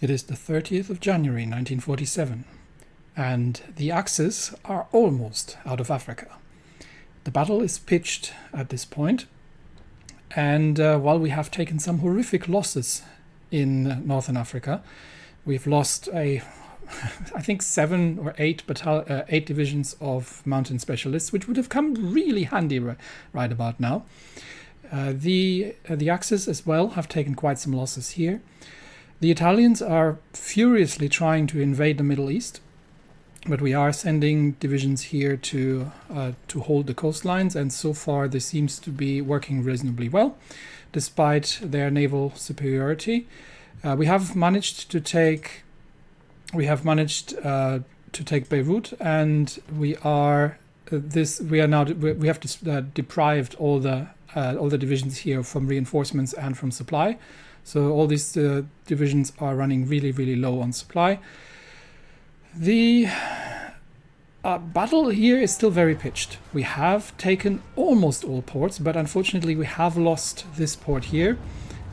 It is the 30th of January 1947, and the Axis are almost out of Africa. The battle is pitched at this point, and while we have taken some horrific losses in Northern Africa, we've lost I think 7 or 8 divisions of mountain specialists, which would have come really handy right about now. The Axis as well have taken quite some losses here. The Italians are furiously trying to invade the Middle East, but we are sending divisions here to hold the coastlines, and so far this seems to be working reasonably well, despite their naval superiority. We have managed to take Beirut, and we have deprived all the divisions here from reinforcements and from supply. So all these divisions are running really, really low on supply. The battle here is still very pitched. We have taken almost all ports, but unfortunately we have lost this port here.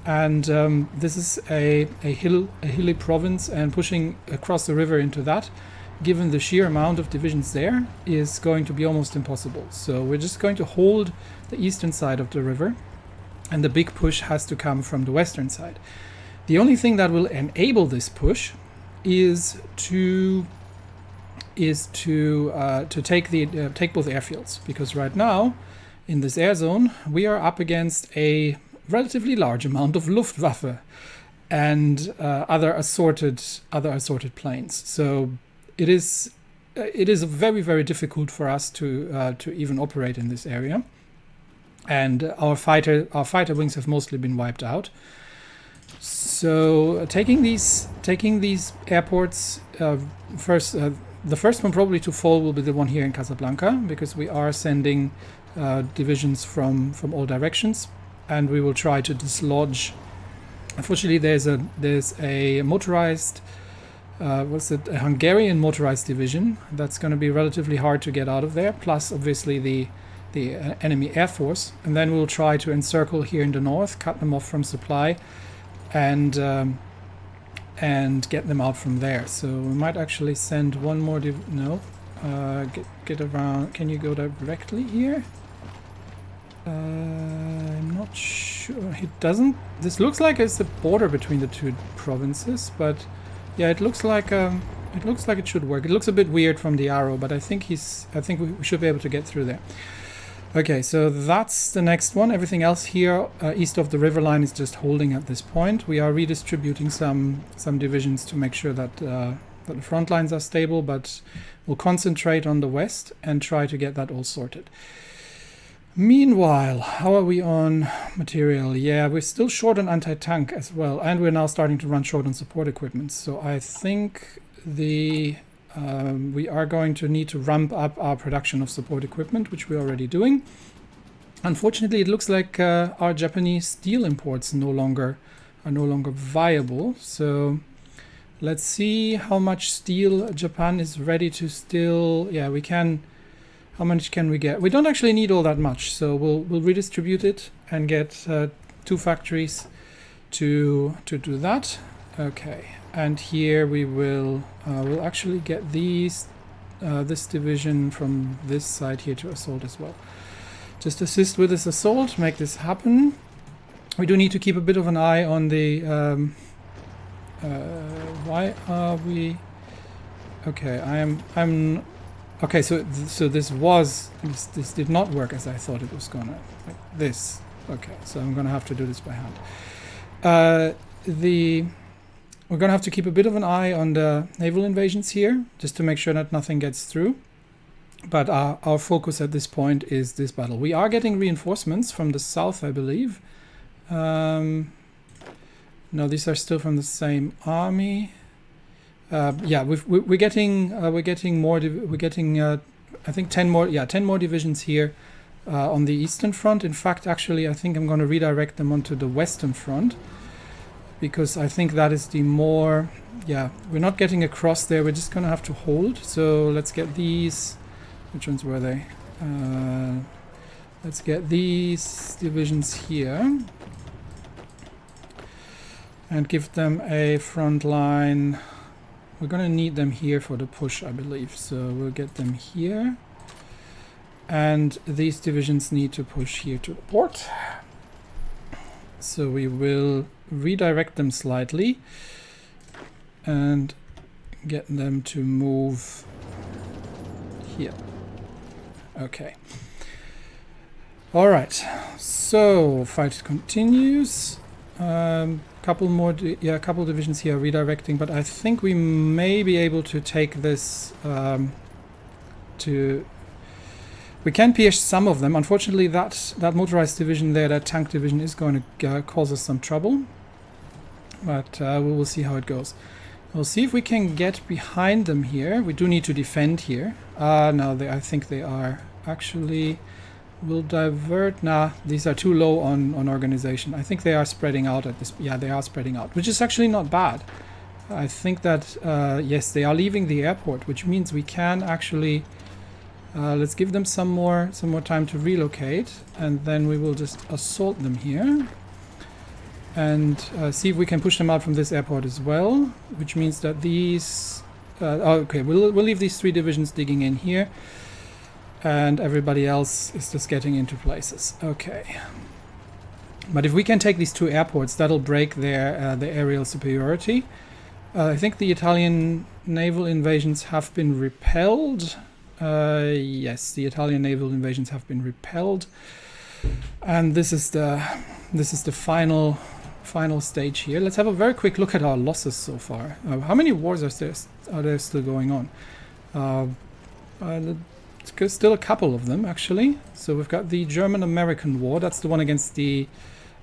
And this is a hilly province, and pushing across the river into that, given the sheer amount of divisions there, is going to be almost impossible. So we're just going to hold the eastern side of the river, and the big push has to come from the western side. The only thing that will enable this push is to take both airfields, because right now in this air zone we are up against a relatively large amount of Luftwaffe and other assorted planes. So it is very, very difficult for us to even operate in this area. And our fighter wings have mostly been wiped out. So taking these airports first, the first one probably to fall will be the one here in Casablanca, because we are sending divisions from all directions, and we will try to dislodge. Unfortunately, there's a motorized a Hungarian motorized division that's going to be relatively hard to get out of there. Plus, obviously the enemy air force, and then we'll try to encircle here in the north, cut them off from supply, and get them out from there. So we might actually send one more get around. Can you go directly here? I'm not sure. It doesn't. This looks like it's the border between the two provinces, but yeah, it looks like it should work. It looks a bit weird from the arrow, but I think we should be able to get through there. Okay, so that's the next one. Everything else here east of the river line is just holding at this point. We are redistributing some divisions to make sure that the front lines are stable, but we'll concentrate on the west and try to get that all sorted. Meanwhile, how are we on material? Yeah, we're still short on anti-tank as well, and we're now starting to run short on support equipment. So I think we are going to need to ramp up our production of support equipment, which we're already doing. Unfortunately, it looks like our Japanese steel imports are no longer viable. So let's see how much steel Japan is ready to still. Yeah, we can. How much can we get? We don't actually need all that much, so we'll redistribute it and get 2 factories to do that. Okay. And here we will we'll actually get this division from this side here to assault as well. Just assist with this assault, make this happen. We do need to keep a bit of an eye on the why are we okay, I'm okay, so this did not work as I thought it was gonna, like this. Okay, so I'm gonna have to do this by hand. We're going to have to keep a bit of an eye on the naval invasions here, just to make sure that nothing gets through. But our focus at this point is this battle. We are getting reinforcements from the south, I believe. No, these are still from the same army. Yeah, we're getting more. We're getting I think 10 more. Yeah, 10 more divisions here on the eastern front. In fact, actually, I think I'm going to redirect them onto the western front, because I think that is the more, yeah, we're not getting across there, we're just going to have to hold. So let's get these, which ones were they? Let's get these divisions here. and give them a front line. We're going to need them here for the push, I believe. So we'll get them here. And these divisions need to push here to the port. So we will redirect them slightly and get them to move here. Okay. All right. So fight continues. Couple more, couple divisions here redirecting, but I think we may be able to take this we can pierce some of them. Unfortunately, that motorized division there, that tank division, is going to cause us some trouble. But we will see how it goes. We'll see if we can get behind them here. We do need to defend here. No, I think they are actually... We'll divert. Nah, these are too low on organization. I think they are spreading out at this. Yeah, they are spreading out, which is actually not bad. I think that yes, they are leaving the airport, which means we can actually let's give them some more time to relocate, and then we will just assault them here and see if we can push them out from this airport as well. Which means that these. Okay, we'll leave these 3 divisions digging in here. And everybody else is just getting into places. Okay. But if we can take these 2 airports, that'll break their aerial superiority. I think the Italian naval invasions have been repelled. Yes, the Italian naval invasions have been repelled. And this is the final stage here. Let's have a very quick look at our losses so far. How many wars are there still going on? Still a couple of them, actually. So we've got the German-American War. That's the one against the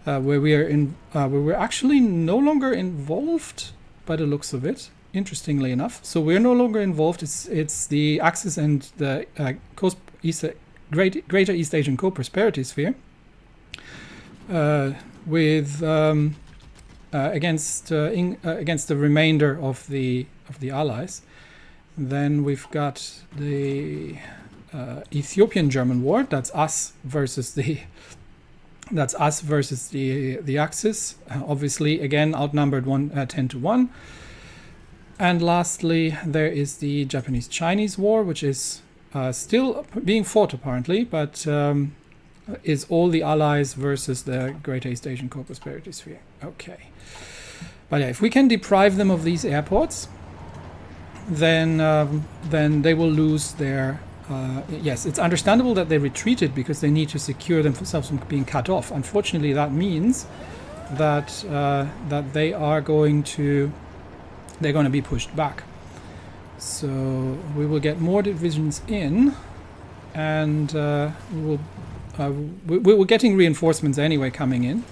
where we're actually no longer involved by the looks of it. Interestingly enough, so we're no longer involved. It's the Axis and the Greater East Asian Co-Prosperity Sphere with against the remainder of the Allies. Then we've got the Ethiopian German War. That's us versus the Axis. Obviously, again outnumbered 10 to 1. And lastly, there is the Japanese-Chinese War, which is still being fought apparently, but is all the Allies versus the Greater East Asian Co-Prosperity Sphere. Okay, but yeah, if we can deprive them of these airports, then they will lose their. Yes, it's understandable that they retreated because they need to secure themselves from being cut off. Unfortunately, that means that that they're going to be pushed back. So we will get more divisions in, and we're getting reinforcements anyway coming in.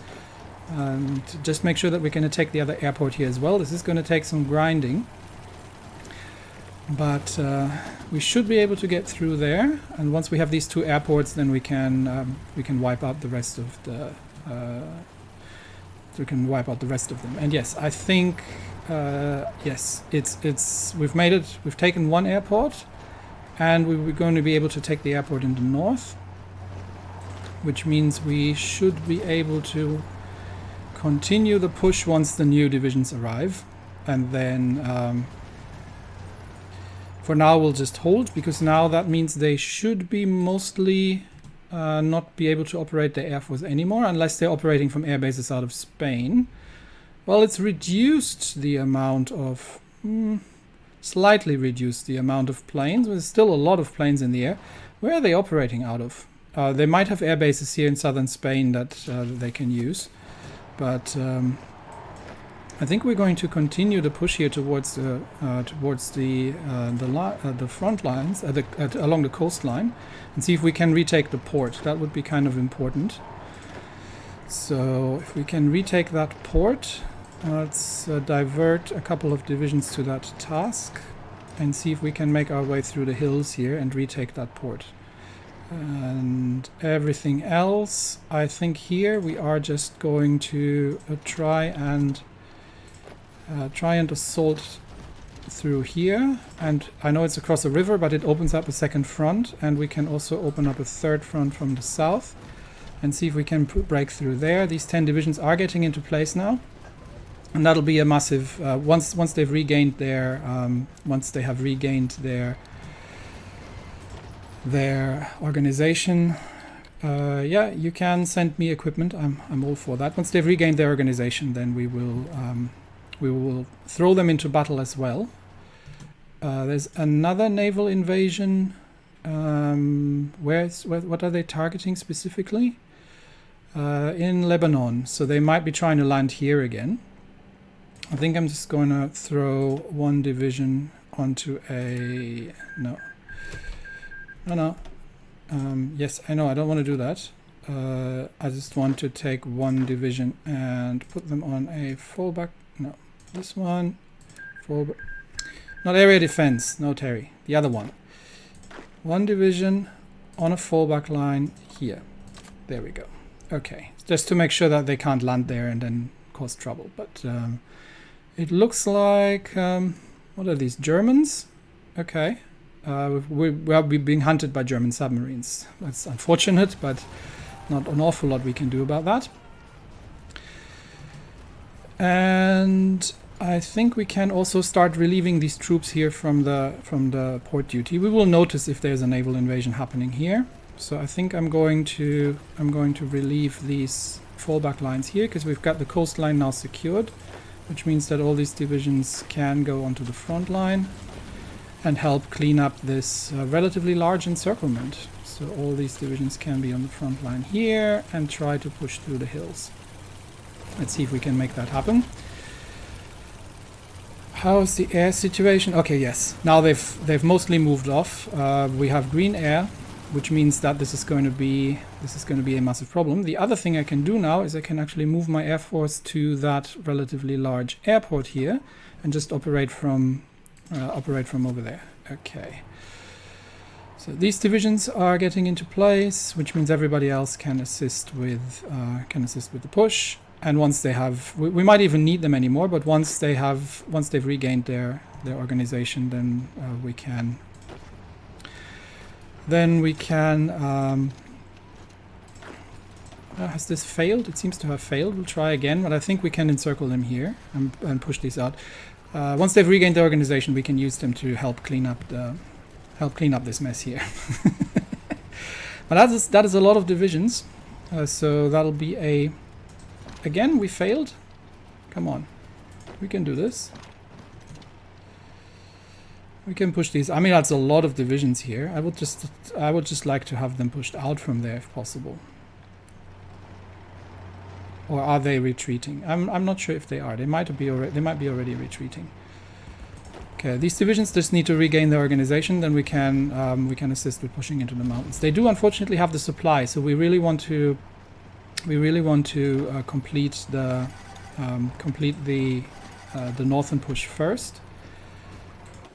And just make sure that we can take the other airport here as well. This is going to take some grinding. But we should be able to get through there, and once we have these 2 airports, then we can wipe out the rest of the them. And yes, I think yes, we've made it. We've taken 1 airport, and we're going to be able to take the airport in the north, which means we should be able to continue the push once the new divisions arrive, and then. For now, we'll just hold, because now that means they should be mostly not be able to operate the Air Force anymore, unless they're operating from air bases out of Spain. Well, it's reduced the amount of... slightly reduced the amount of planes. There's still a lot of planes in the air. Where are they operating out of? They might have air bases here in southern Spain that they can use. But... I think we're going to continue the push here towards the front lines along the coastline, and see if we can retake the port. That would be kind of important. So if we can retake that port, let's divert a couple of divisions to that task, and see if we can make our way through the hills here and retake that port. And everything else, I think here we are just going to try and assault through here. And I know it's across a river, but it opens up a second front, and we can also open up a third front from the south and see if we can break through there. These 10 divisions are getting into place now. and that'll be a massive once they've regained their once they have regained their organization. Yeah, you can send me equipment. I'm all for that. Once they've regained their organization, then we will throw them into battle as well. There's another naval invasion. What are they targeting specifically? In Lebanon. So they might be trying to land here again. I think I'm just going to throw one division onto a... No. Yes, I know, I don't want to do that. I just want to take one division and put them on a fallback. No, this one. Fallback. Not area defense. No, Terry. The other one. One division on a fallback line here. There we go. Okay, just to make sure that they can't land there and then cause trouble. But it looks like... what are these? Germans? Okay. We're being hunted by German submarines. That's unfortunate, but not an awful lot we can do about that. And I think we can also start relieving these troops here from the port duty. We will notice if there's a naval invasion happening here. So I think I'm going to relieve these fallback lines here, because we've got the coastline now secured, which means that all these divisions can go onto the front line and help clean up this relatively large encirclement. So all these divisions can be on the front line here and try to push through the hills. Let's see if we can make that happen. How's the air situation? Okay, yes. Now they've mostly moved off. We have green air, which means that this is going to be a massive problem. The other thing I can do now is I can actually move my air force to that relatively large airport here and just operate from over there. Okay. So these divisions are getting into place, which means everybody else can assist with the push. And once they have, we might even need them anymore. But once they've regained their organization, then we can. Has this failed? It seems to have failed. We'll try again, but I think we can encircle them here and push these out. Once they've regained their organization, we can use them to help clean up this mess here. But that is a lot of divisions. So that'll be a... Again, we failed. Come on, we can do this. We can push these. I mean, that's a lot of divisions here. I would just like to have them pushed out from there if possible. Or are they retreating? I'm not sure if they are. They might be already retreating. Okay, these divisions just need to regain their organization. Then we can assist with pushing into the mountains. They do unfortunately have the supply, so we really want to complete the northern push first.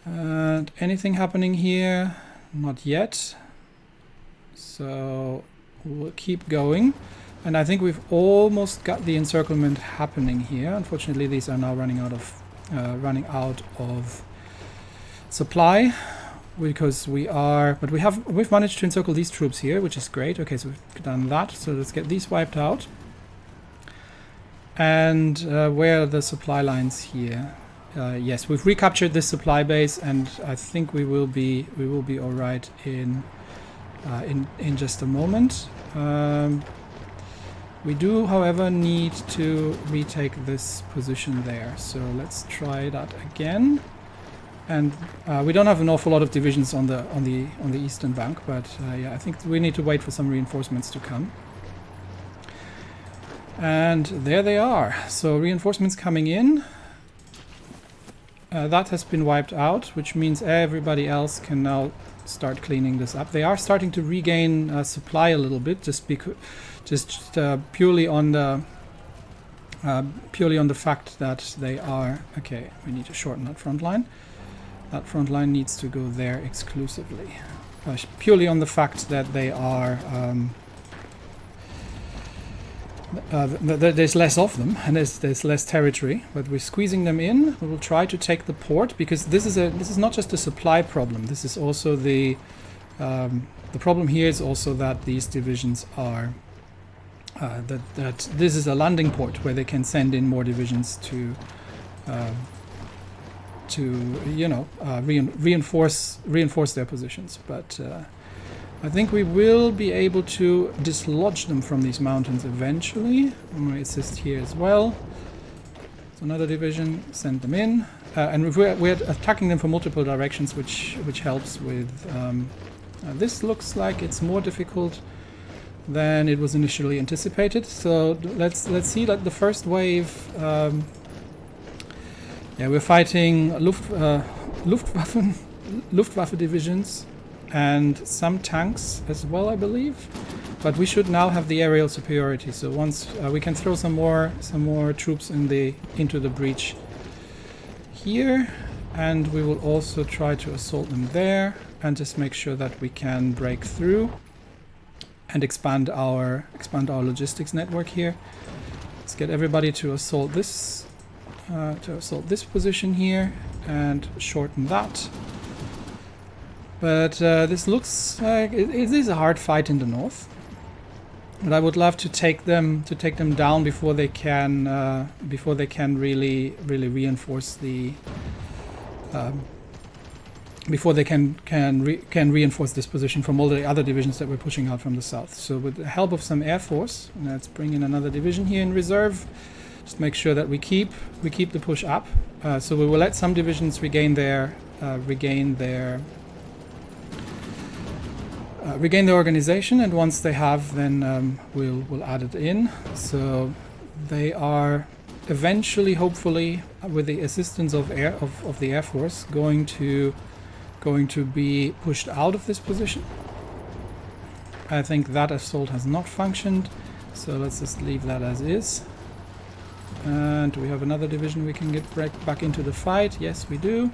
And anything happening here? Not yet. So we'll keep going. And I think we've almost got the encirclement happening here. Unfortunately, these are now running out of supply, because we've managed to encircle these troops here, which is great. Okay, so we've done that. So let's get these wiped out. And where are the supply lines here? Yes, we've recaptured this supply base, and I think we will be all right in just a moment. We do, however, need to retake this position there. So let's try that again. And we don't have an awful lot of divisions on the eastern bank, but yeah, I think we need to wait for some reinforcements to come. And there they are. So reinforcements coming in. That has been wiped out, which means everybody else can now start cleaning this up. They are starting to regain supply a little bit, just purely on the fact that they are... Okay, we need to shorten that front line. That front line needs to go there exclusively. Purely on the fact that they are... there's less of them, and there's less territory, but we're squeezing them in. We will try to take the port, because this is not just a supply problem. This is also the problem here is also that these divisions are that this is a landing port where they can send in more divisions to reinforce their positions. But I think we will be able to dislodge them from these mountains eventually. I'm going to assist here as well. So another division, send them in, and we're attacking them from multiple directions, which helps with. This looks like it's more difficult than it was initially anticipated. So let's see that the first wave. We're fighting Luftwaffe divisions and some tanks as well, I believe. But we should now have the aerial superiority. So once we can throw some more troops into the breach here, and we will also try to assault them there and just make sure that we can break through and expand our logistics network here. Let's get everybody to assault this position here and shorten that. But this looks like it is a hard fight in the north. But I would love to take them down before they can really reinforce the before they can reinforce this position from all the other divisions that we're pushing out from the south. So with the help of some air force, let's bring in another division here in reserve. Just make sure that we keep the push up. So we will let some divisions regain their organization, and once they have, then we'll add it in. So they are eventually, hopefully, with the assistance of the Air Force, going to be pushed out of this position. I think that assault has not functioned, so let's just leave that as is. And do we have another division we can get back into the fight? Yes, we do.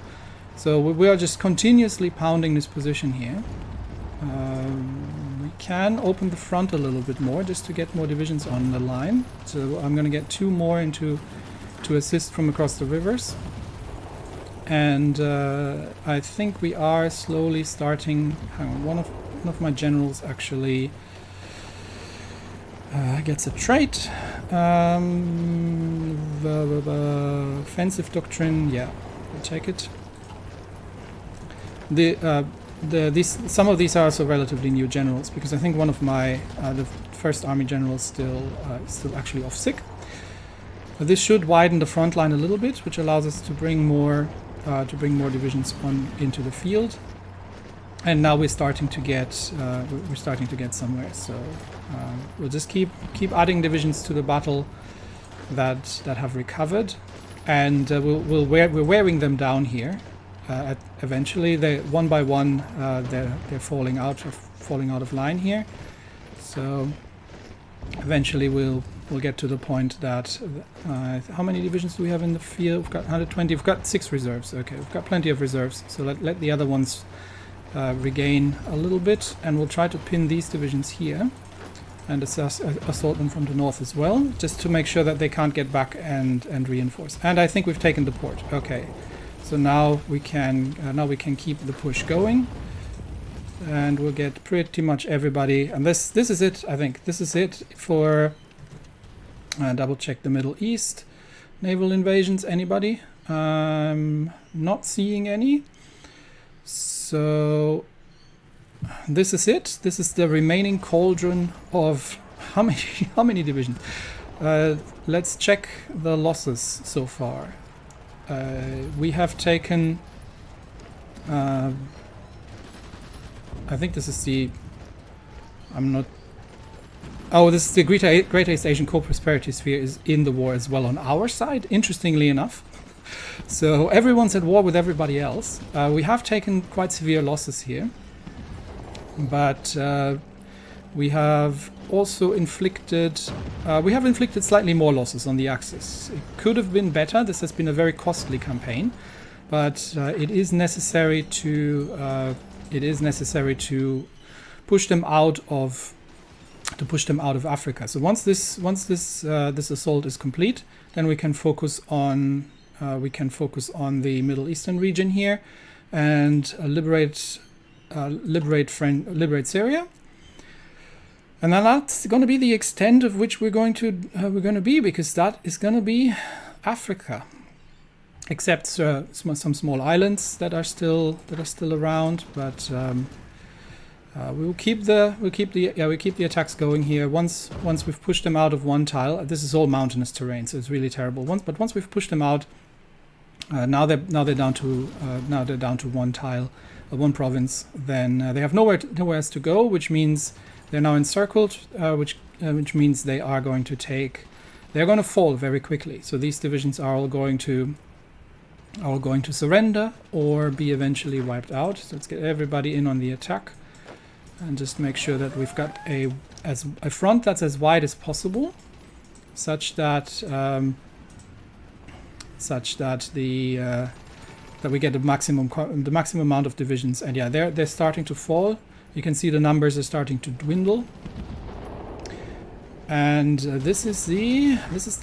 So we are just continuously pounding this position here. We can open the front a little bit more just to get more divisions on the line. So I'm going to get 2 more to assist from across the rivers. And I think we are slowly starting. Hang on, one of my generals actually gets a trait. Offensive doctrine, yeah, we'll take it. Some of these are also relatively new generals, because I think one of my the first army generals still actually off sick. But this should widen the front line a little bit, which allows us to bring more divisions into the field. And now we're starting to get somewhere. So we'll just keep adding divisions to the battle that have recovered, and we're wearing them down here. Eventually, they one by one they're falling out of line here. So eventually we'll get to the point that how many divisions do we have in the field? We've got 120. We've got 6 reserves. Okay, we've got plenty of reserves. So let the other ones regain a little bit, and we'll try to pin these divisions here and assault them from the north as well, just to make sure that they can't get back and reinforce. And I think we've taken the port. Okay. So now we can keep the push going, and we'll get pretty much everybody. And this is it. I think this is it for double check the Middle East naval invasions. Anybody? Not seeing any. So this is it. This is the remaining cauldron of how many divisions? Let's check the losses so far. We have taken, I think this is the, this is the Great East Asian Co-Prosperity Sphere is in the war as well on our side, interestingly enough. So everyone's at war with everybody else. We have taken quite severe losses here, but we have also inflicted slightly more losses on the Axis. It could have been better. This has been a very costly campaign, but it is necessary to push them out of Africa. So once this assault is complete, then we can focus on the Middle Eastern region here and liberate Syria. And then that's going to be the extent of which we're going to be, because that is going to be Africa, except some small islands that are still around. But we'll keep the attacks going here. Once we've pushed them out of one tile. This is all mountainous terrain, so it's really terrible. Once we've pushed them out, now they're down to one tile, one province. Then they have nowhere else to go, which means they're now encircled, which means they're going to fall very quickly. So these divisions are all going to surrender or be eventually wiped out. So let's get everybody in on the attack, and just make sure that we've got a front that's as wide as possible, such that that we get the maximum amount of divisions. And yeah, they're starting to fall. You can see the numbers are starting to dwindle. And this is the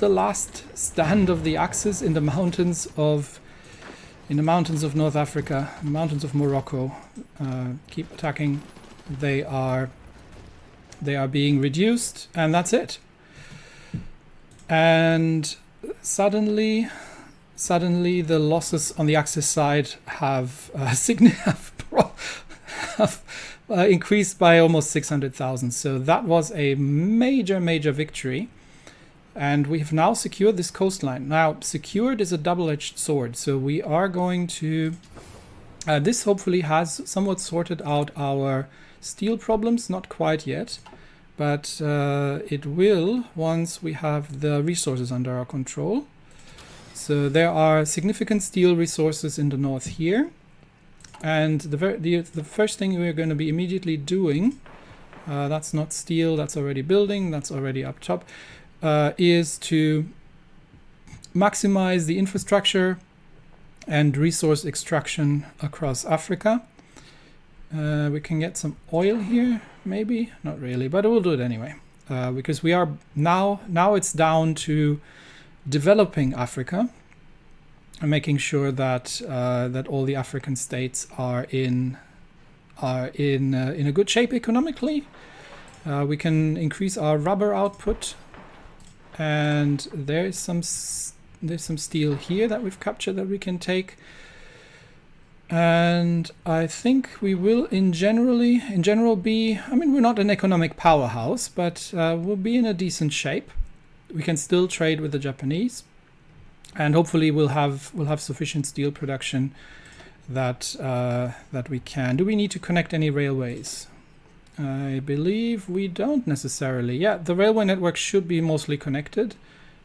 last stand of the Axis in the mountains of North Africa, the mountains of Morocco. Keep attacking. They are being reduced, and that's it. And suddenly the losses on the Axis side have increased by almost 600,000. So that was a major victory, and we have now secured this coastline. Now, secured is a double-edged sword, so we are going to this hopefully has somewhat sorted out our steel problems. Not quite yet, but it will once we have the resources under our control. So there are significant steel resources in the north here. And the first thing we're going to be immediately doing, that's not steel, that's already building, that's already up top, is to maximize the infrastructure and resource extraction across Africa. We can get some oil here, maybe, not really, but we'll do it anyway, because we are now it's down to developing Africa and making sure that that all the African states are in a good shape economically. We can increase our rubber output, and there's some steel here that we've captured that we can take. And I think we will in general be, I mean, we're not an economic powerhouse, but we'll be in a decent shape. We can still trade with the Japanese, and hopefully we'll have sufficient steel production that we can. Do we need to connect any railways? I believe we don't necessarily. Yeah, the railway network should be mostly connected.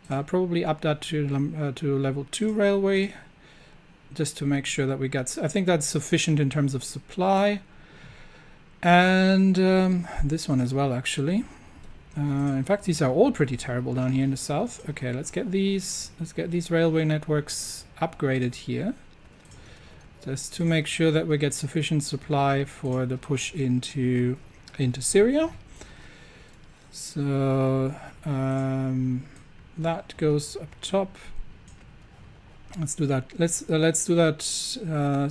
Probably up that to level 2 railway, just to make sure that we get. I think that's sufficient in terms of supply, and this one as well, actually. In fact, these are all pretty terrible down here in the south. Okay, let's get these railway networks upgraded here, just to make sure that we get sufficient supply for the push into Syria. So that goes up top. Let's do that. Let's do that.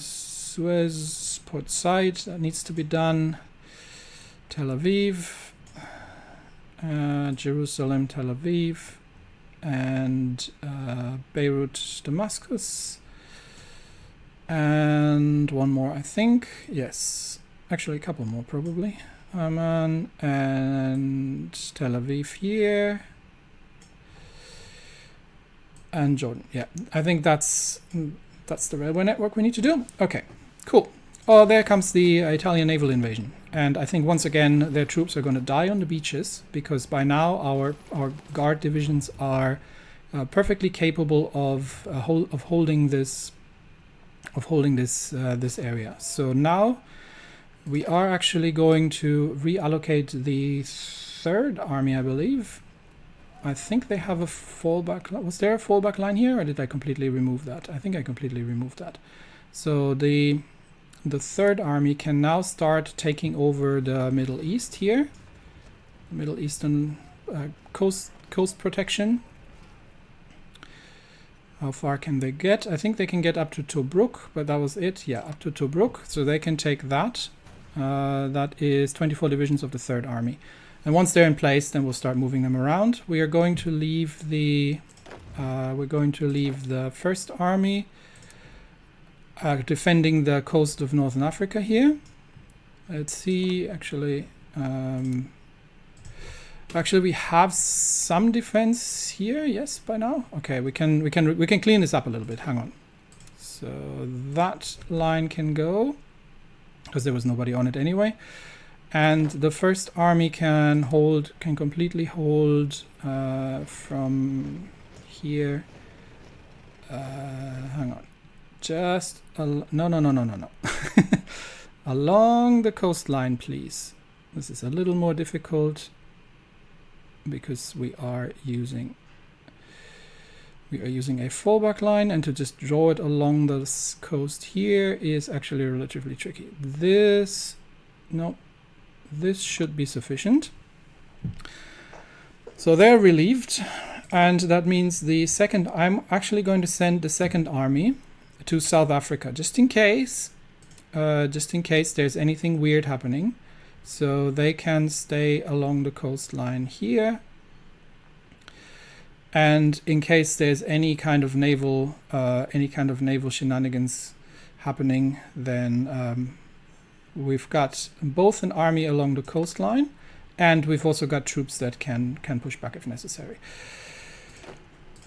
Suez port side, that needs to be done. Tel Aviv. Jerusalem, Tel Aviv, and Beirut, Damascus, and one more, I think. Yes, actually a couple more probably. Amman and Tel Aviv here, and Jordan. Yeah, I think that's the railway network we need to do. Okay, cool. Oh, there comes the Italian naval invasion. And I think once again their troops are going to die on the beaches, because by now our guard divisions are perfectly capable of holding this area. So now we are actually going to reallocate the Third Army, I believe. I think they have a fallback. Was there a fallback line here, or did I completely remove that? I think I completely removed that. So the Third Army can now start taking over the Middle East here, Middle Eastern coast protection. How far can they get? I think they can get up to Tobruk, but that was it. Yeah, up to Tobruk, so they can take that. That is 24 divisions of the Third Army. And once they're in place, then we'll start moving them around. We are going to leave the First Army defending the coast of Northern Africa here. Let's see. Actually, we have some defense here. Yes, by now. Okay, we can clean this up a little bit. Hang on. So that line can go because there was nobody on it anyway. And the First Army can completely hold from here. Hang on. Just no. Along the coastline, please. This is a little more difficult because we are using a fallback line, and to just draw it along the coast here is actually relatively tricky. This should be sufficient. So they're relieved, and that means I'm actually going to send the Second Army to South Africa, just in case there's anything weird happening. So they can stay along the coastline here. And in case there's any kind of naval shenanigans happening, then we've got both an army along the coastline, and we've also got troops that can push back if necessary.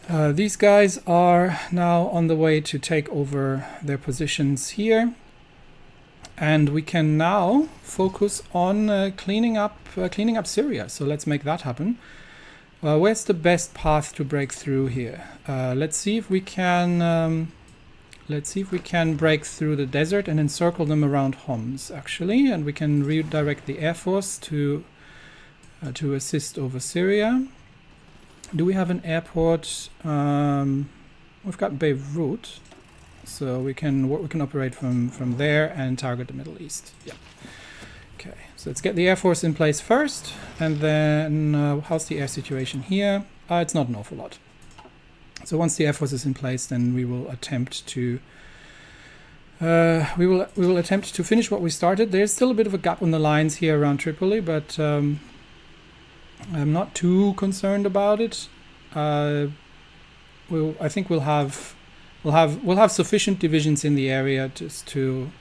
These guys are now on the way to take over their positions here, and we can now focus on cleaning up Syria. So let's make that happen. Where's the best path to break through here? Let's see if we can break through the desert and encircle them around Homs, actually, and we can redirect the Air Force to assist over Syria. Do we have an airport? We've got Beirut, so we can operate from there and target the Middle East. Yeah. Okay, so let's get the Air Force in place first, and then how's the air situation here? It's not an awful lot. So once the Air Force is in place, then we will attempt to finish what we started. There's still a bit of a gap on the lines here around Tripoli, but I'm not too concerned about it. I think we'll have sufficient divisions in the area just to.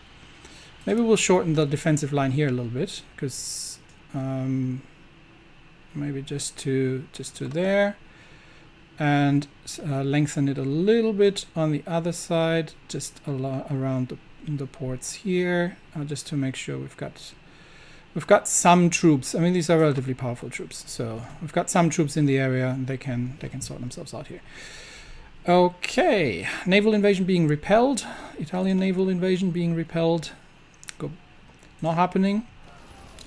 Maybe we'll shorten the defensive line here a little bit, because maybe just to there, and lengthen it a little bit on the other side, just around the ports here, just to make sure we've got some troops. I mean, these are relatively powerful troops, so we've got some troops in the area, and they can sort themselves out here. Okay, naval invasion being repelled. Italian naval invasion being repelled. Not happening.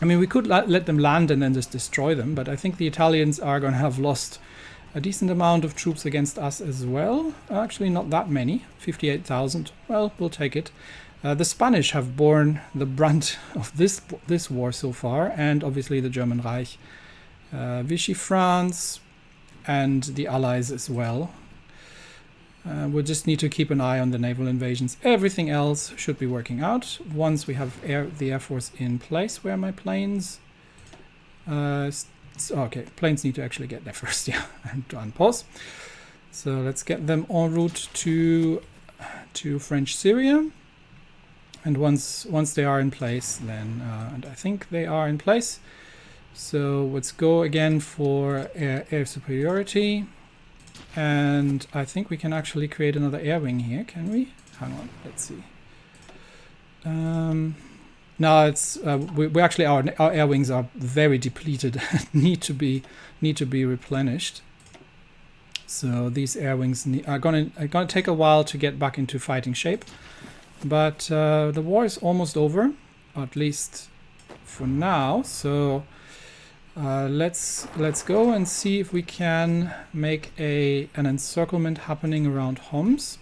I mean, we could let them land and then just destroy them, but I think the Italians are going to have lost a decent amount of troops against us as well. Actually, not that many. 58,000. Well, we'll take it. The Spanish have borne the brunt of this war so far, and obviously the German Reich, Vichy France, and the Allies as well. We'll just need to keep an eye on the naval invasions. Everything else should be working out. Once we have the Air Force in place, where are my planes? Okay, planes need to actually get there first, yeah, and unpause. So let's get them en route to French Syria. And once they are in place, then, and I think they are in place. So let's go again for air superiority. And I think we can actually create another air wing here, can we? Hang on, let's see. No, it's we actually our air wings are very depleted, need to be replenished. So these air wings are gonna take a while to get back into fighting shape, but the war is almost over, at least for now. So. Let's go and see if we can make an encirclement happening around Homs,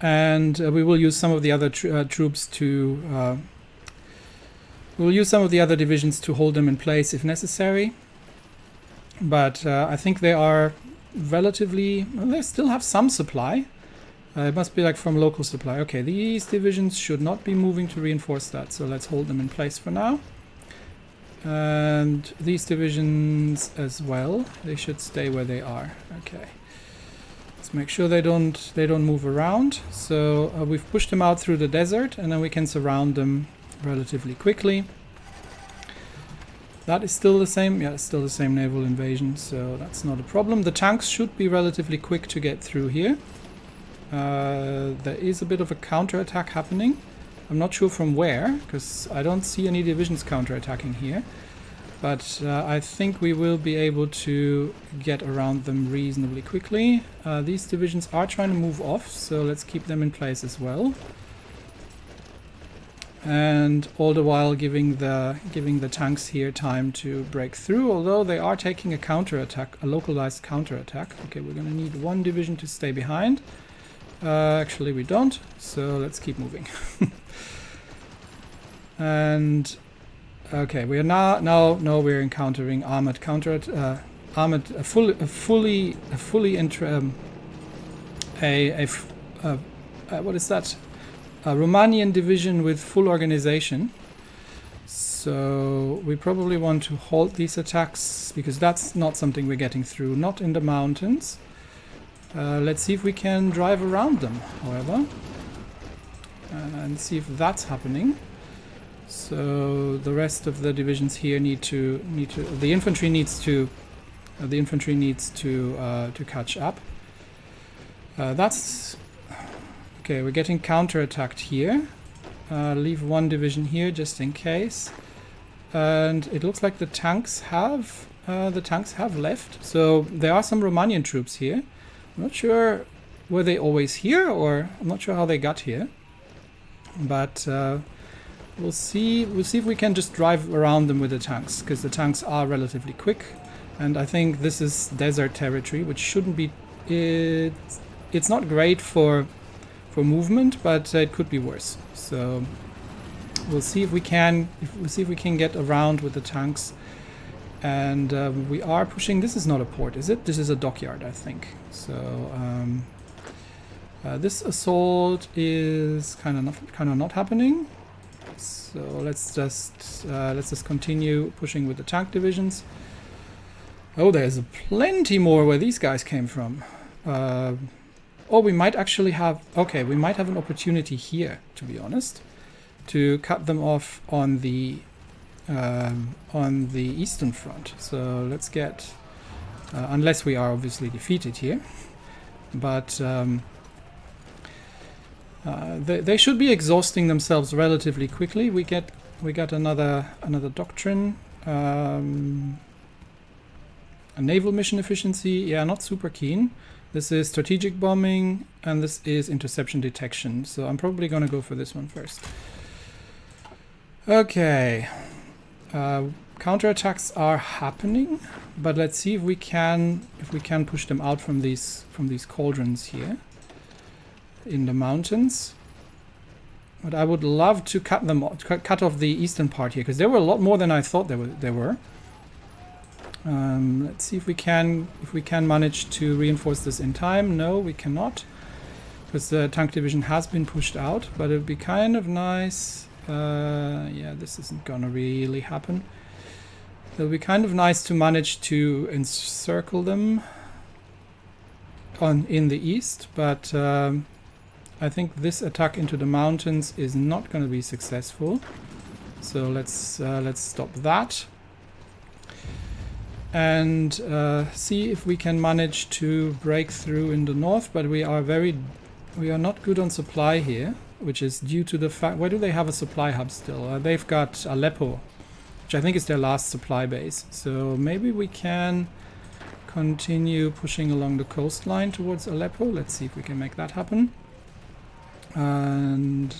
and we will use some of the other troops to. We will use some of the other divisions to hold them in place if necessary. But I think they are relatively. Well, they still have some supply. It must be like from local supply. Okay, these divisions should not be moving to reinforce that, so let's hold them in place for now. And these divisions as well. They should stay where they are. Okay. Let's make sure they don't move around. So we've pushed them out through the desert, and then we can surround them relatively quickly. That is still the same. Yeah, it's still the same naval invasion, so that's not a problem. The tanks should be relatively quick to get through here. There is a bit of a counterattack happening. I'm not sure from where, because I don't see any divisions counterattacking here. But I think we will be able to get around them reasonably quickly. These divisions are trying to move off, so let's keep them in place as well. And all the while giving the tanks here time to break through, although they are taking a counterattack, a localized counterattack. Okay, we're going to need one division to stay behind. Actually, we don't, so let's keep moving. And okay, we are now we're encountering armored what is that? A Romanian division with full organization. So we probably want to halt these attacks because that's not something we're getting through, not in the mountains. Let's see if we can drive around them, however, and see if that's happening. So the rest of the divisions here need to the infantry needs to catch up. That's okay. We're getting counterattacked here. Leave one division here just in case. And it looks like the tanks have left. So there are some Romanian troops here. I'm not sure, were they always here, or I'm not sure how they got here. But we'll see if we can just drive around them with the tanks, because the tanks are relatively quick. And I think this is desert territory, which shouldn't be... It's not great for movement, but it could be worse. So we'll see if we can get around with the tanks. And we are pushing. This is not a port, is it? This is a dockyard, I think. So this assault is kind of not happening. So let's just continue pushing with the tank divisions. Oh, there's plenty more where these guys came from. Oh, we might actually have... Okay, we might have an opportunity here, to be honest, to cut them off on the eastern front. So let's get... unless we are obviously defeated here. But they should be exhausting themselves relatively quickly. We got another doctrine. A naval mission efficiency. Yeah, not super keen. This is strategic bombing, and this is interception detection. So I'm probably going to go for this one first. Okay. Counterattacks are happening, but let's see if we can push them out from these cauldrons here in the mountains. But I would love to cut off the eastern part here, because there were a lot more than I thought there were. Let's see if we can manage to reinforce this in time. No, we cannot, because the tank division has been pushed out. But it would be kind of nice. Yeah, this isn't gonna really happen. It would be kind of nice to manage to encircle them in the east, but I think this attack into the mountains is not going to be successful. So let's stop that. And see if we can manage to break through in the north, but we are not good on supply here, which is due to the fact... Where do they have a supply hub still? They've got Aleppo, which I think is their last supply base. So maybe we can continue pushing along the coastline towards Aleppo. Let's see if we can make that happen. And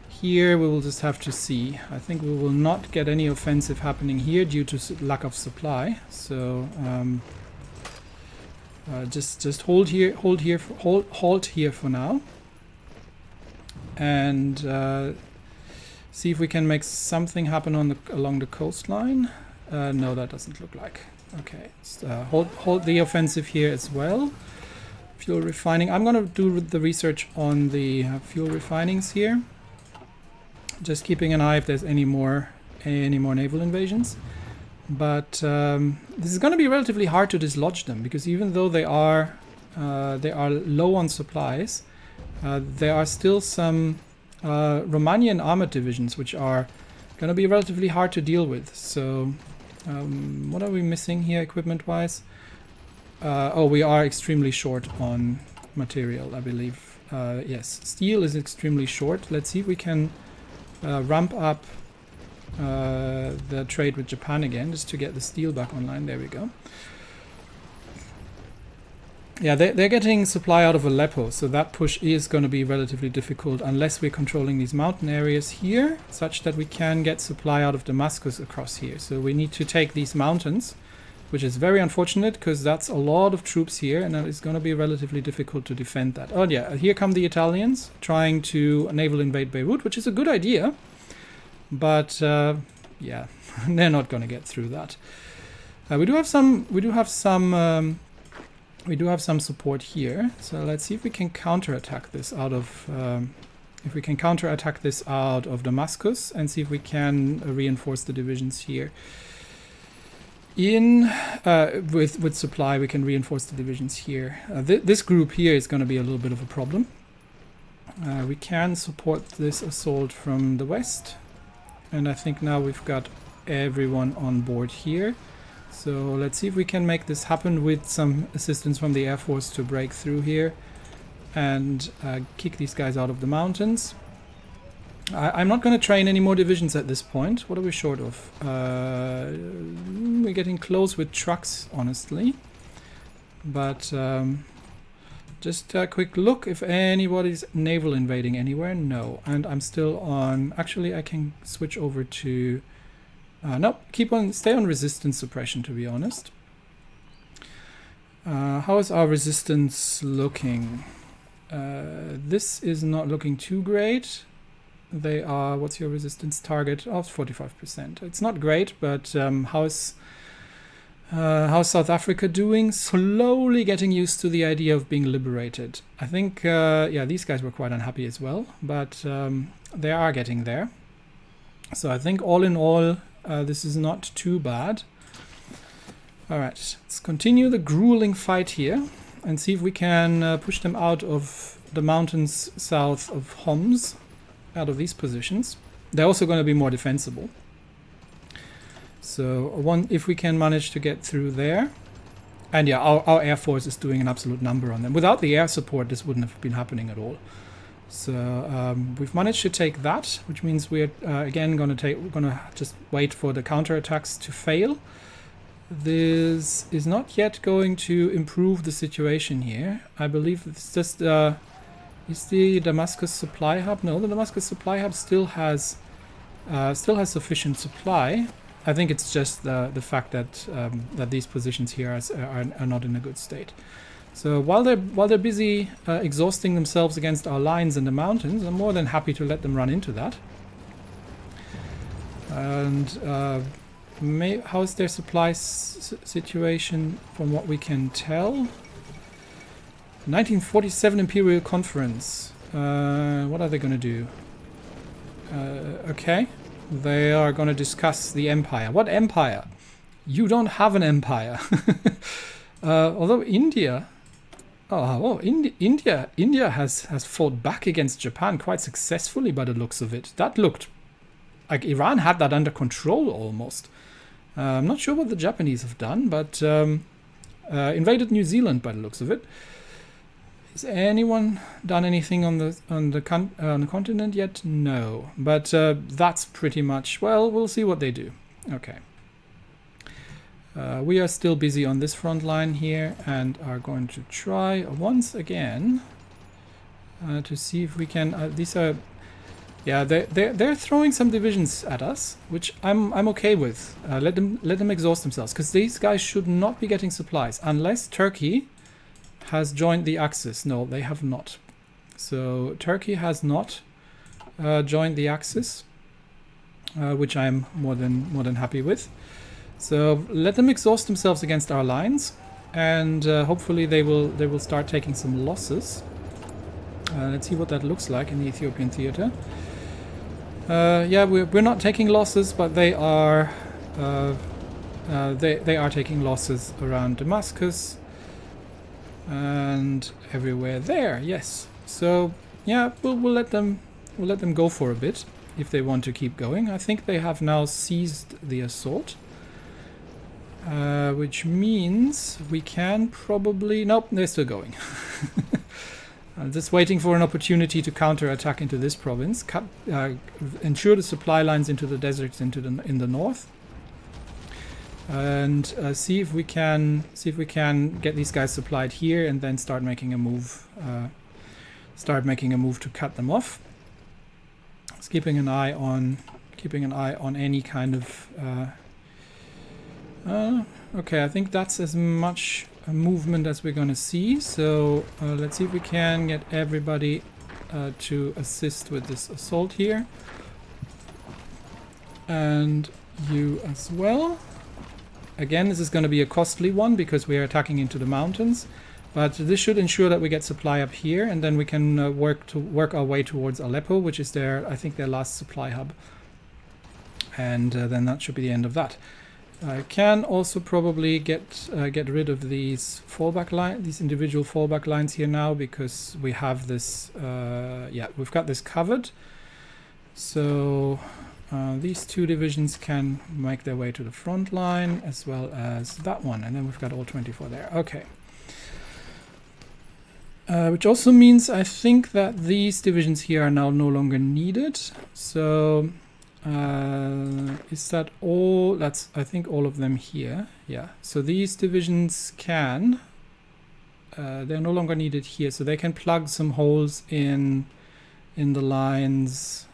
here we will just have to see. I think we will not get any offensive happening here due to lack of supply. So just halt here for now, and see if we can make something happen along the coastline. No, that doesn't look like. Okay, hold the offensive here as well. Fuel refining. I'm going to do the research on the fuel refinings here. Just keeping an eye if there's any more any more naval invasions. But this is going to be relatively hard to dislodge them, because even though they are low on supplies, there are still some Romanian armored divisions which are going to be relatively hard to deal with. So what are we missing here equipment-wise? Oh, we are extremely short on material, I believe. Yes, steel is extremely short. Let's see if we can ramp up the trade with Japan again, just to get the steel back online. There we go. Yeah, they're getting supply out of Aleppo, so that push is going to be relatively difficult unless we're controlling these mountain areas here, such that we can get supply out of Damascus across here. So we need to take these mountains, which is very unfortunate, because that's a lot of troops here, and it's going to be relatively difficult to defend that. Oh yeah, here come the Italians trying to naval invade Beirut, which is a good idea. But yeah, they're not going to get through that. We do have some support here. So let's see if we can counterattack this out of Damascus, and see if we can reinforce the divisions here. With supply, we can reinforce the divisions here. This group here is going to be a little bit of a problem. We can support this assault from the west. And I think now we've got everyone on board here. So let's see if we can make this happen with some assistance from the Air Force to break through here and kick these guys out of the mountains. I'm not going to train any more divisions at this point. What are we short of? We're getting close with trucks, honestly. But just a quick look if anybody's naval invading anywhere. No. And I'm still on... Actually, I can switch over to... no, stay on resistance suppression, to be honest. How is our resistance looking? This is not looking too great. They are... What's your resistance target? Oh, 45%. It's not great, but how's South Africa doing? Slowly getting used to the idea of being liberated. I think, yeah, these guys were quite unhappy as well, but they are getting there. So I think all in all, this is not too bad. Alright, let's continue the grueling fight here and see if we can push them out of the mountains south of Homs, out of these positions. They're also going to be more defensible. So if we can manage to get through there. And yeah, our Air Force is doing an absolute number on them. Without the air support, this wouldn't have been happening at all. So we've managed to take that, which means we're again we're gonna just wait for the counterattacks to fail. This is not yet going to improve the situation here. I believe it's just is the Damascus supply hub? No, the Damascus supply hub still has sufficient supply. I think it's just the fact that that these positions here are not in a good state. So while they're busy exhausting themselves against our lines in the mountains, I'm more than happy to let them run into that. And how's their supply situation from what we can tell? 1947 Imperial Conference. What are they going to do? Okay. They are going to discuss the empire. What empire? You don't have an empire. Although India... India has fought back against Japan quite successfully by the looks of it. That looked like Iran had that under control almost. I'm not sure what the Japanese have done, but invaded New Zealand by the looks of it. Has anyone done anything on the continent yet? No, but that's pretty much... Well, we'll see what they do. Okay. We are still busy on this front line here and are going to try once again to see if we can... these are... Yeah, they're throwing some divisions at us, which I'm okay with. Let them exhaust themselves, because these guys should not be getting supplies unless Turkey has joined the Axis. No, they have not. So Turkey has not joined the Axis, which I'm more than happy with. So let them exhaust themselves against our lines, and hopefully they will start taking some losses. Let's see what that looks like in the Ethiopian theater. Yeah, we're not taking losses, but they are they are taking losses around Damascus and everywhere there. Yes. So yeah, we'll let them go for a bit if they want to keep going. I think they have now seized the assault, which means we can probably... Nope, they're still going. I'm just waiting for an opportunity to counter-attack into this province, ensure the supply lines into the deserts in the north, and see if we can get these guys supplied here, and then start making a move. To cut them off. Just keeping an eye on any kind of. Okay, I think that's as much movement as we're going to see. So let's see if we can get everybody to assist with this assault here, and you as well. Again, this is going to be a costly one because we are attacking into the mountains, but this should ensure that we get supply up here, and then we can work our way towards Aleppo, which is I think their last supply hub, and then that should be the end of that. I can also probably get rid of these individual fallback lines here now, because we have this. Yeah, we've got this covered. So these two divisions can make their way to the front line, as well as that one, and then we've got all 24 there. Okay. Which also means I think that these divisions here are now no longer needed. So is that all? That's, I think, all of them here. Yeah. So these divisions can, they're no longer needed here, so they can plug some holes in the lines.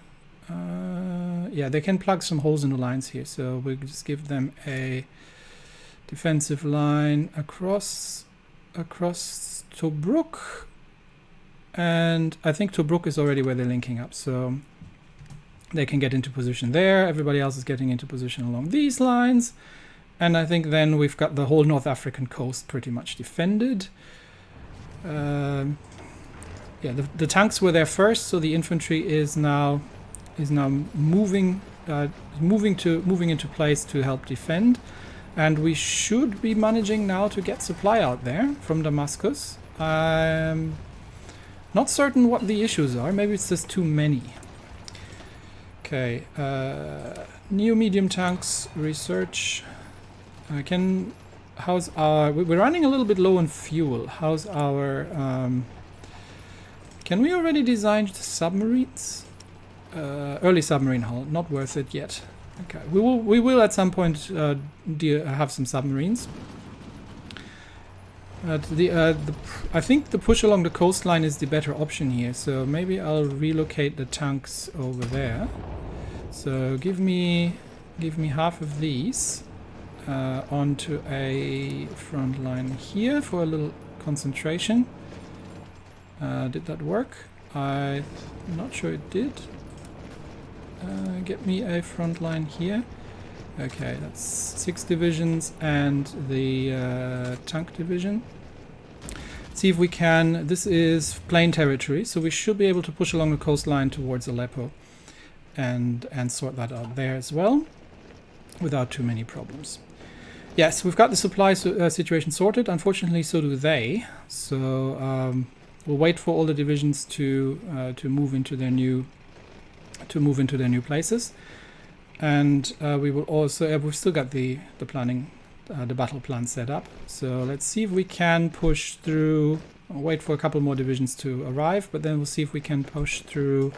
Yeah, they can plug some holes in the lines here. So we'll just give them a defensive line across Tobruk, and I think Tobruk is already where they're linking up, so they can get into position there. Everybody else is getting into position along these lines, and I think then we've got the whole North African coast pretty much defended. Yeah, the tanks were there first, so the infantry is now moving into place to help defend. And we should be managing now to get supply out there from Damascus. I'm not certain what the issues are. Maybe it's just too many. Okay. New medium tanks research. How's our... We're running a little bit low on fuel. How's our... Can we already design submarines? Early submarine hull. Not worth it yet. Okay, we will at some point have some submarines. I think the push along the coastline is the better option here. So maybe I'll relocate the tanks over there. So give me half of these onto a front line here for a little concentration. Did that work? I'm not sure it did. Get me a front line here. Okay, that's 6 divisions and the tank division. See if we can... This is plain territory, so we should be able to push along the coastline towards Aleppo and sort that out there as well without too many problems. Yes, we've got the supply situation sorted. Unfortunately, so do they. So we'll wait for all the divisions to move into their new places, and we will also we've still got the planning, the battle plan set up. So let's see if we can push through. I'll wait for a couple more divisions to arrive, but then we'll see if we can push through.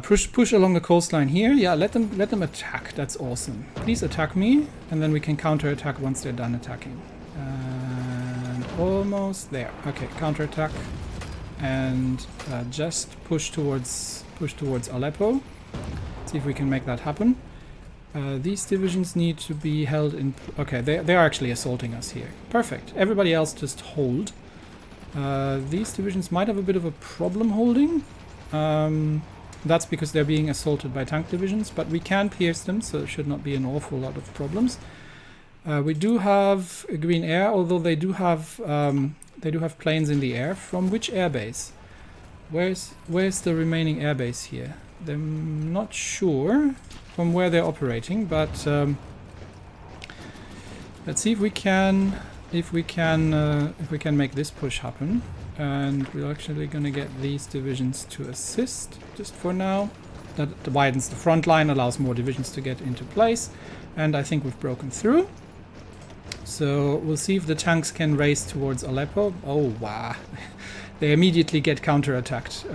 Push along the coastline here. Yeah, let them attack. That's awesome. Please attack me, and then we can counterattack once they're done attacking. And almost there. Okay, counterattack, and just push towards Aleppo. See if we can make that happen. These divisions need to be held in... Okay, they are actually assaulting us here. Perfect. Everybody else just hold. These divisions might have a bit of a problem holding. That's because they're being assaulted by tank divisions, but we can pierce them, so it should not be an awful lot of problems. We do have a green air, although they do have planes in the air. From which airbase? Where's the remaining airbase here? I'm not sure from where they're operating, but let's see if we can make this push happen. And we're actually going to get these divisions to assist just for now. That widens the front line, allows more divisions to get into place, and I think we've broken through. So we'll see if the tanks can race towards Aleppo. Oh wow, they immediately get counterattacked.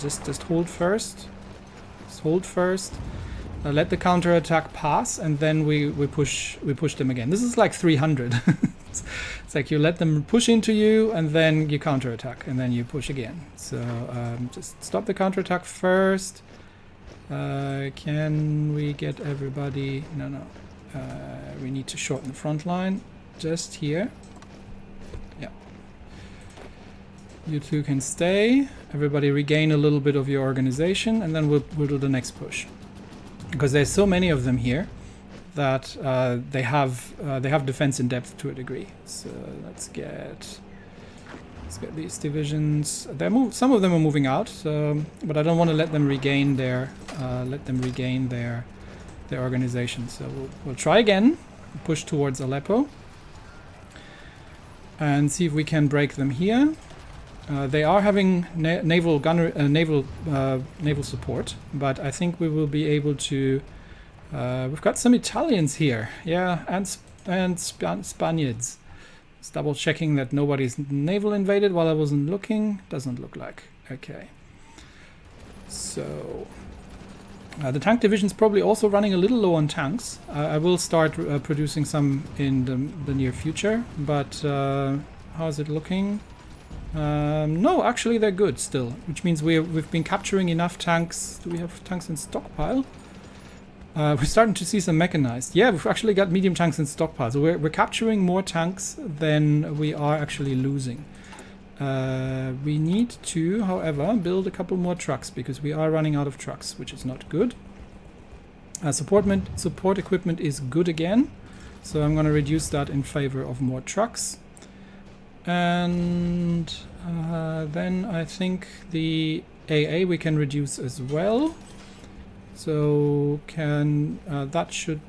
Just hold first. Just hold first. Let the counterattack pass, and then we push them again. This is like 300. It's like you let them push into you, and then you counterattack, and then you push again. So just stop the counterattack first. Can we get everybody? No. We need to shorten the front line just here. Yeah. You two can stay. Everybody regain a little bit of your organization, and then we'll do the next push. Because there's so many of them here that they have defense in depth to a degree. So let's get these divisions. Some of them are moving out, but I don't want to let them regain their organization. So we'll try again, push towards Aleppo, and see if we can break them here. They are having naval support, but I think we will be able to. We've got some Italians here, yeah, and Spaniards. Just double checking that nobody's naval invaded while I wasn't looking. Doesn't look like. Okay. So the tank division's probably also running a little low on tanks. I will start producing some in the near future, but how is it looking? No, actually they're good still, which means we've been capturing enough tanks. Do we have tanks in stockpile? We're starting to see some mechanized. Yeah, we've actually got medium tanks in stockpile. So we're capturing more tanks than we are actually losing. We need to, however, build a couple more trucks because we are running out of trucks, which is not good. Support equipment is good again. So I'm going to reduce that in favor of more trucks. And then I think the AA we can reduce as well. So that should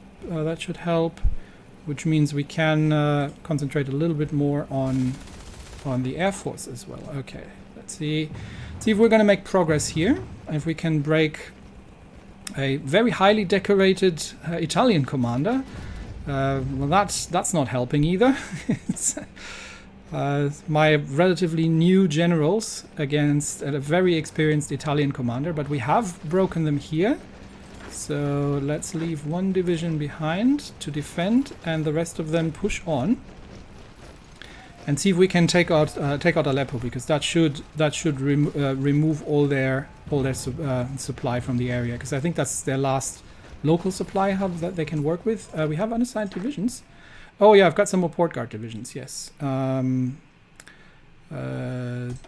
help, which means we can concentrate a little bit more on the Air Force as well. Okay, let's see if we're going to make progress here. If we can break a very highly decorated Italian commander. Well, that's not helping either. It's, my relatively new generals against a very experienced Italian commander, but we have broken them here. So let's leave one division behind to defend, and the rest of them push on, and see if we can take out Aleppo, because that should remove all their supply from the area, because I think that's their last local supply hub that they can work with. We have unassigned divisions. Oh yeah, I've got some more port guard divisions, yes.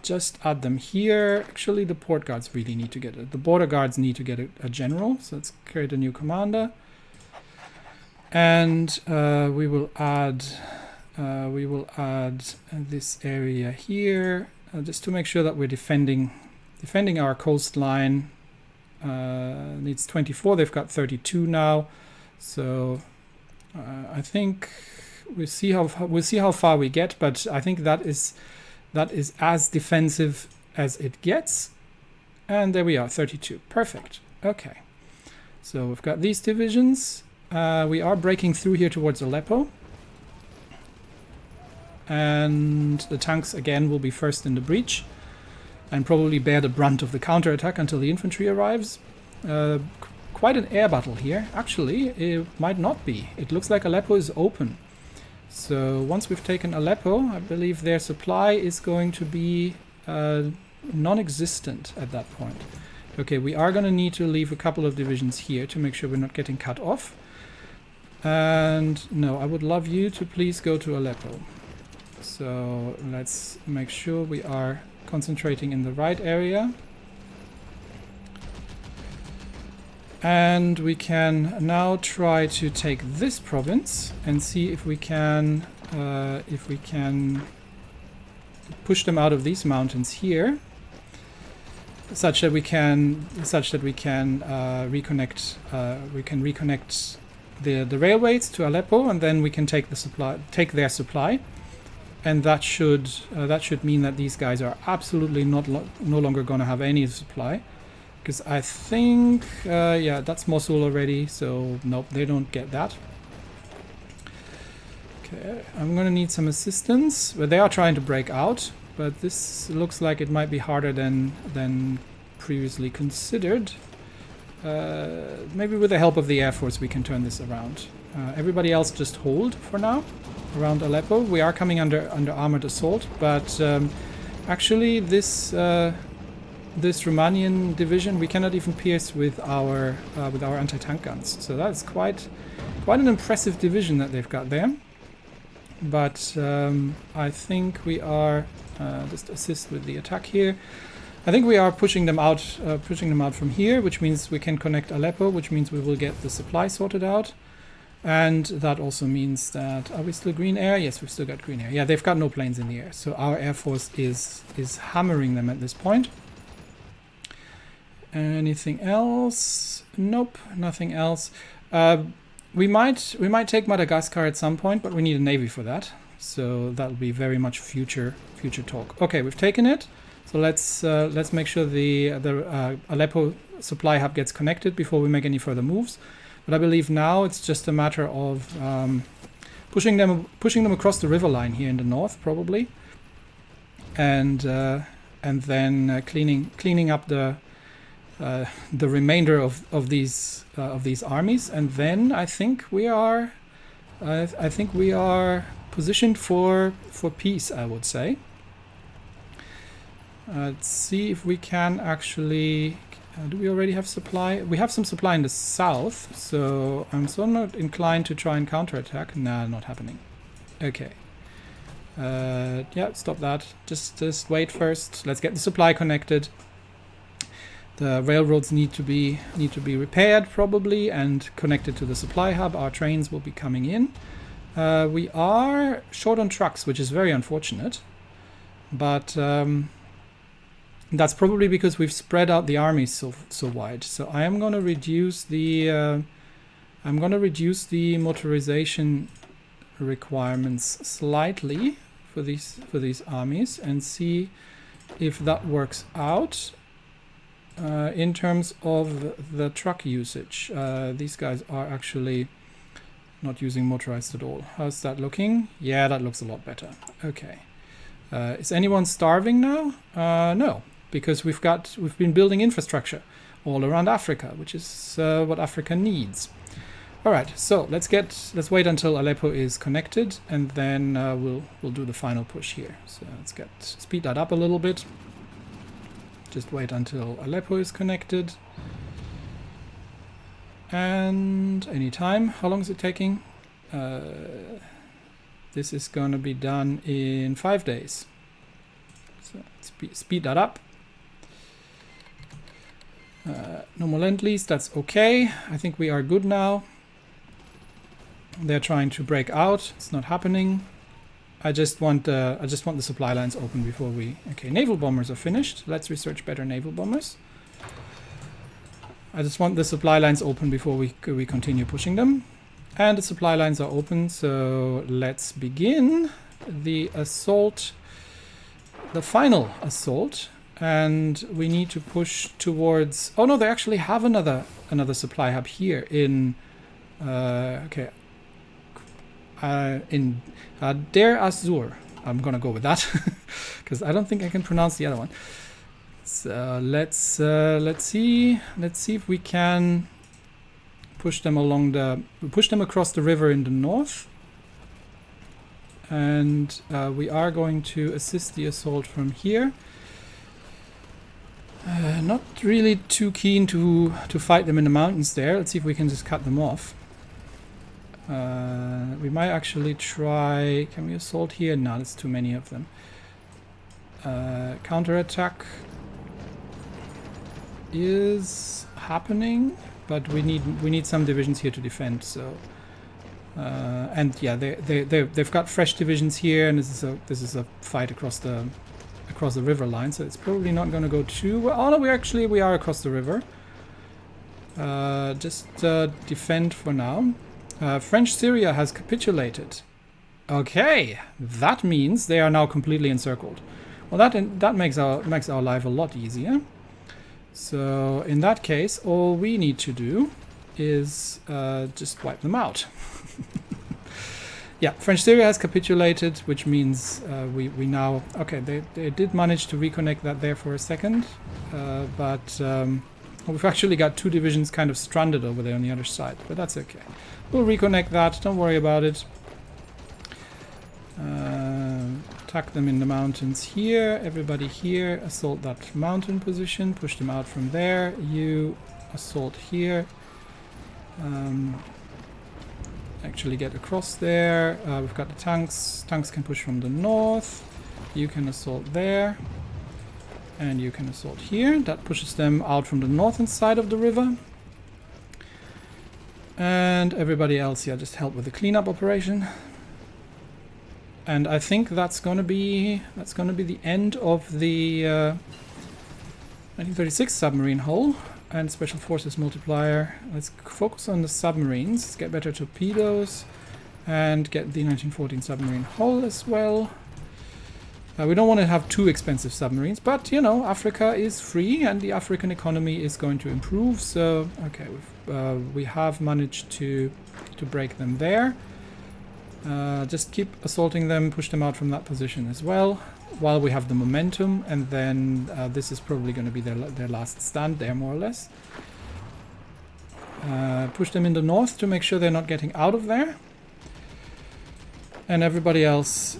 Just add them here. Actually, the port guards really need to get it. The border guards need to get a general. So let's create a new commander. And we will add this area here just to make sure that we're defending our coastline. Needs 24. They've got 32 now. So I think we'll see how far we get, but I think that is as defensive as it gets. And there we are, 32. Perfect. Okay. So we've got these divisions. We are breaking through here towards Aleppo. And the tanks again will be first in the breach and probably bear the brunt of the counterattack until the infantry arrives. Quite an air battle here. Actually, it might not be. It looks like Aleppo is open. So once we've taken Aleppo, I believe their supply is going to be non-existent at that point. Okay, we are going to need to leave a couple of divisions here to make sure we're not getting cut off. And no, I would love you to please go to Aleppo. So let's make sure we are concentrating in the right area. And we can now try to take this province and see if we can push them out of these mountains here. such that we can reconnect. We can reconnect the railways to Aleppo, and then we can take their supply, and that should mean that these guys are absolutely no longer going to have any supply, because I think yeah, that's Mosul already, so nope, they don't get that. Okay, I'm going to need some assistance, but they are trying to break out, but this looks like it might be harder than previously considered. Maybe with the help of the Air Force we can turn this around. Everybody else just hold for now around Aleppo. We are coming under armored assault, but actually this Romanian division we cannot even pierce with our anti-tank guns. So that's quite an impressive division that they've got there. But I think we are just assist with the attack here. I think we are pushing them out from here, which means we can connect Aleppo, which means we will get the supply sorted out. And that also means that, are we still green air? Yes, we've still got green air. Yeah, they've got no planes in the air, so our Air Force is hammering them at this point. Anything else? Nope, nothing else. We might take Madagascar at some point, but we need a navy for that. So that'll be very much future talk. Okay, we've taken it. So let's make sure the Aleppo supply hub gets connected before we make any further moves. But I believe now it's just a matter of pushing them across the river line here in the north, probably, and then cleaning up the remainder of these armies, and then I think we are positioned for peace, I would say. Let's see if we can actually. Do we already have supply? We have some supply in the south, so I'm so not inclined to try and counterattack. Nah, not happening. Okay. Yeah, stop that. Just wait first. Let's get the supply connected. The railroads need to be repaired probably and connected to the supply hub. Our trains will be coming in. We are short on trucks, which is very unfortunate, but that's probably because we've spread out the armies so wide. So I am going to reduce the motorization requirements slightly for these armies and see if that works out in terms of the truck usage. These guys are actually not using motorized at all. How's that looking? Yeah, that looks a lot better. Okay. Is anyone starving now? No. Because we've been building infrastructure all around Africa, which is what Africa needs. All right, so let's wait until Aleppo is connected, and then we'll do the final push here. So let's speed that up a little bit. Just wait until Aleppo is connected. And any time. How long is it taking? This is going to be done in 5 days. So speed that up. No more Lend-Lease, that's okay. I think we are good now. They're trying to break out. It's not happening. I just want the supply lines open before we. Okay, naval bombers are finished. Let's research better naval bombers. I just want the supply lines open before we continue pushing them. And the supply lines are open, so let's begin the assault, the final assault. And we need to push towards. Oh no, they actually have another supply hub here in. Okay. In Der Azur. I'm gonna go with that because I don't think I can pronounce the other one. So let's see if we can push them across the river in the north. And we are going to assist the assault from here. Not really too keen to fight them in the mountains there. Let's see if we can just cut them off. We might actually try. Can we assault here? No, there's too many of them. Counterattack is happening, but we need some divisions here to defend. So and yeah, they've got fresh divisions here, and this is a fight across the across the river line, so it's probably not going to go too well. Oh no, we are across the river. Just defend for now. French Syria has capitulated. Okay, that means they are now completely encircled. Well, that makes our life a lot easier. So in that case, all we need to do is just wipe them out. Yeah, French Syria has capitulated, which means we now... Okay, they did manage to reconnect that there for a second, but we've actually got 2 divisions kind of stranded over there on the other side, but that's okay. We'll reconnect that, don't worry about it. Attack them in the mountains here, everybody here, assault that mountain position, push them out from there, you assault here. Actually get across there. We've got the tanks. Tanks can push from the north. You can assault there. And you can assault here. That pushes them out from the northern side of the river. And everybody else, yeah, just help with the cleanup operation. And I think that's gonna be the end of the 1936 submarine hull and Special Forces multiplier. Let's focus on the submarines. Let's get better torpedoes and get the 1914 submarine hull as well. We don't want to have too expensive submarines, but you know, Africa is free and the African economy is going to improve. So okay, we have managed to break them there. Just keep assaulting them, push them out from that position as well, while we have the momentum, and then this is probably going to be their last stand there, more or less. Push them in the north to make sure they're not getting out of there. And everybody else,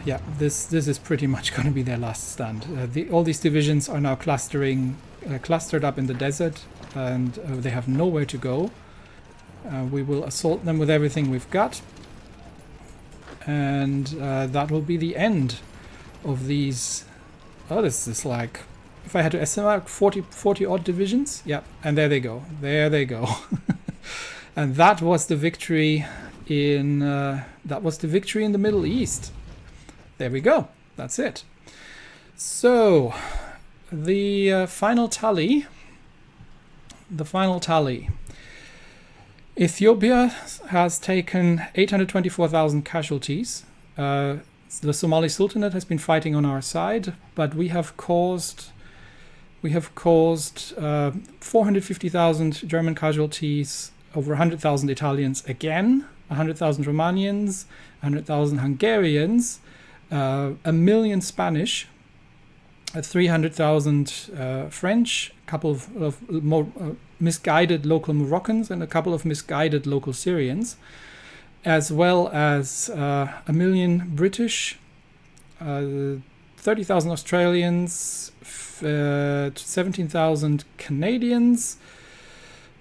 yeah, this is pretty much going to be their last stand. All these divisions are now clustered up in the desert, and they have nowhere to go. We will assault them with everything we've got. And that will be the end of these. Oh, this is like, if I had to estimate, 40 odd divisions. Yeah, and there they go. There they go. And that was the victory in the Middle East. There we go. That's it. So the final tally. Ethiopia has taken 824,000 casualties. The Somali Sultanate has been fighting on our side, but we have caused 450,000 German casualties, over 100,000 Italians again, 100,000 Romanians, 100,000 Hungarians, 1 million Spanish, 300,000 French, a couple of more misguided local Moroccans, and a couple of misguided local Syrians, as well as 1 million British, 30,000 Australians, 17,000 Canadians,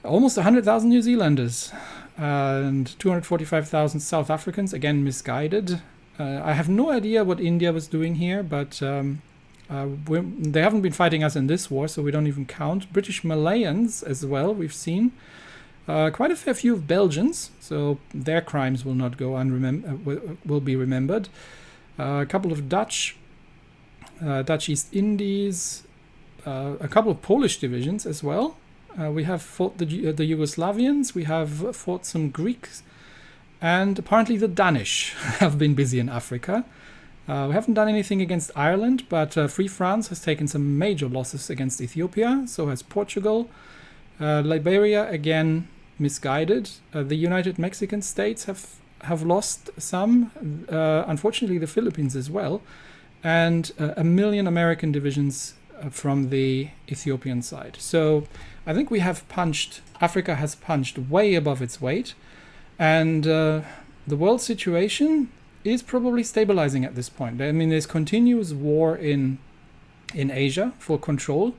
almost 100,000 New Zealanders, and 245,000 South Africans, again misguided. I have no idea what India was doing here, but they haven't been fighting us in this war, so we don't even count. British Malayans as well, we've seen. Quite a fair few of Belgians, so their crimes will not go will be remembered. A couple of Dutch East Indies, a couple of Polish divisions as well. We have fought the Yugoslavians, we have fought some Greeks, and apparently the Danish have been busy in Africa. We haven't done anything against Ireland, but Free France has taken some major losses against Ethiopia, so has Portugal. Liberia, again, misguided. The United Mexican States have lost some, unfortunately the Philippines as well, and 1 million American divisions from the Ethiopian side. So I think Africa has punched way above its weight, and the world situation is probably stabilizing at this point. I mean, there's continuous war in Asia for control.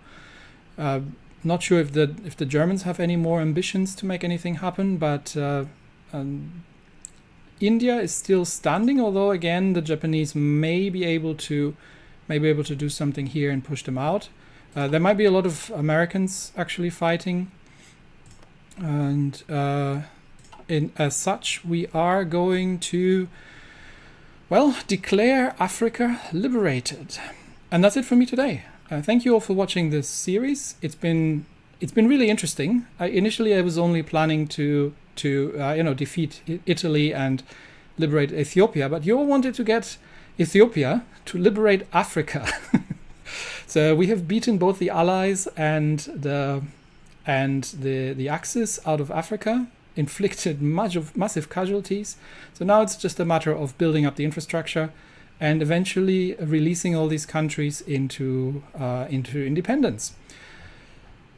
Not sure if the Germans have any more ambitions to make anything happen, but India is still standing. Although again, the Japanese may be able to do something here and push them out. There might be a lot of Americans actually fighting, and as such, we are going to, well, declare Africa liberated. And that's it for me today. Thank you all for watching this series. It's been really interesting. Initially, I was only planning to defeat Italy and liberate Ethiopia, but you all wanted to get Ethiopia to liberate Africa. So we have beaten both the Allies and the Axis out of Africa, inflicted massive casualties. So now it's just a matter of building up the infrastructure and eventually releasing all these countries into independence.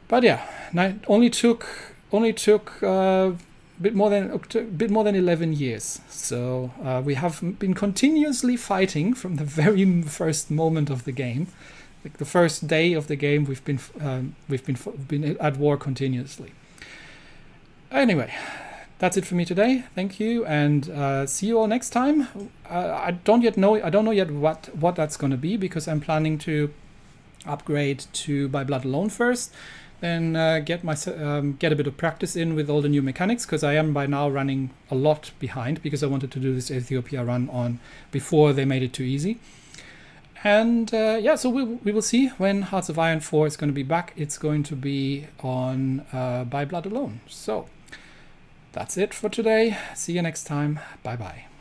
But yeah, only took a bit more than 11 years. So we have been continuously fighting from the very first moment of the game. Like the first day of the game, we've been at war continuously. Anyway, that's it for me today. Thank you, and see you all next time. I don't know yet what that's going to be, because I'm planning to upgrade to By Blood Alone first, then get a bit of practice in with all the new mechanics, because I am by now running a lot behind, because I wanted to do this Ethiopia run on before they made it too easy. And so we will see when Hearts of Iron 4 is going to be back. It's going to be on By Blood Alone. So that's it for today. See you next time. Bye bye.